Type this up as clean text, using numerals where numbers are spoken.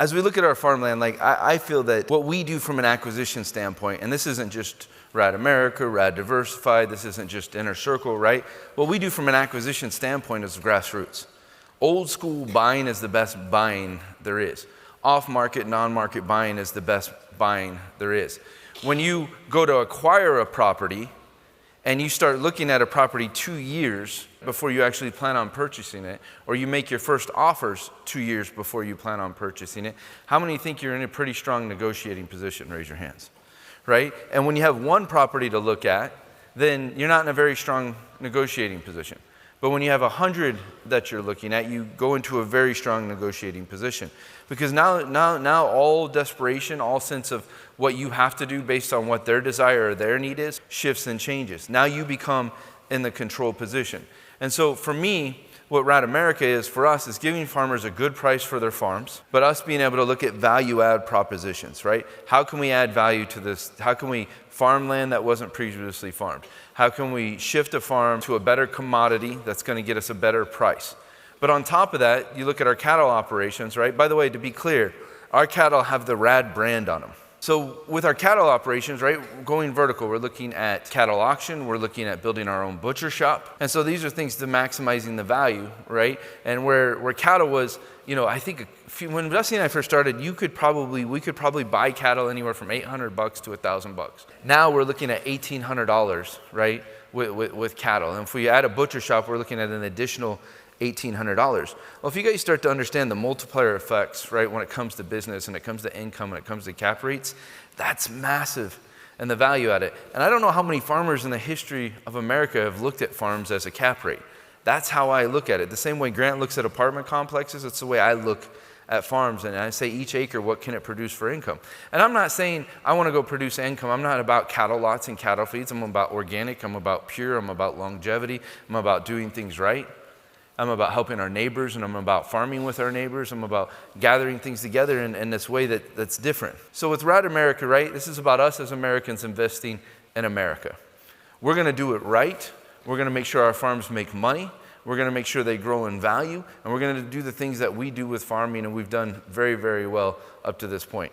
as we look at our farmland, like I feel that what we do from an acquisition standpoint, and this isn't just RADD America, RADD Diversified, this isn't just Inner Circle, right? What we do from an acquisition standpoint is grassroots. Old school buying is the best buying there is. Off-market, non-market buying is the best buying there is. When you go to acquire a property and you start looking at a property 2 years before you actually plan on purchasing it, or you make your first offers 2 years before you plan on purchasing it, how many think you're in a pretty strong negotiating position? Raise your hands, right? And when you have one property to look at, then you're not in a very strong negotiating position. But when you have 100 that you're looking at, you go into a very strong negotiating position. Because now all desperation, all sense of what you have to do based on what their desire or their need is, shifts and changes. Now you become in the control position. And so for me, what RADD America is for us is giving farmers a good price for their farms, but us being able to look at value add propositions, right? How can we add value to this? How can we farm land that wasn't previously farmed? How can we shift a farm to a better commodity that's going to get us a better price? But on top of that, you look at our cattle operations, right? By the way, to be clear, our cattle have the RADD brand on them. So with our cattle operations, right, going vertical, we're looking at cattle auction, we're looking at building our own butcher shop. And so these are things to maximizing the value, right? And where cattle was, you know, I think when Dusty and I first started, we could probably buy cattle anywhere from $800 to $1,000. Now we're looking at $1,800, right, with cattle. And if we add a butcher shop, we're looking at an additional $1,800. Well, if you guys start to understand the multiplier effects, right, when it comes to business and it comes to income, when it comes to cap rates, that's massive, and the value at it. And I don't know how many farmers in the history of America have looked at farms as a cap rate. That's how I look at it. The same way Grant looks at apartment complexes, it's the way I look at farms. And I say each acre, what can it produce for income? And I'm not saying I want to go produce income. I'm not about cattle lots and cattle feeds. I'm about organic. I'm about pure. I'm about longevity. I'm about doing things right. I'm about helping our neighbors, and I'm about farming with our neighbors. I'm about gathering things together in this way that's different. So with RADD America, right, this is about us as Americans investing in America. We're going to do it right. We're going to make sure our farms make money. We're going to make sure they grow in value. And we're going to do the things that we do with farming, and we've done very, very well up to this point.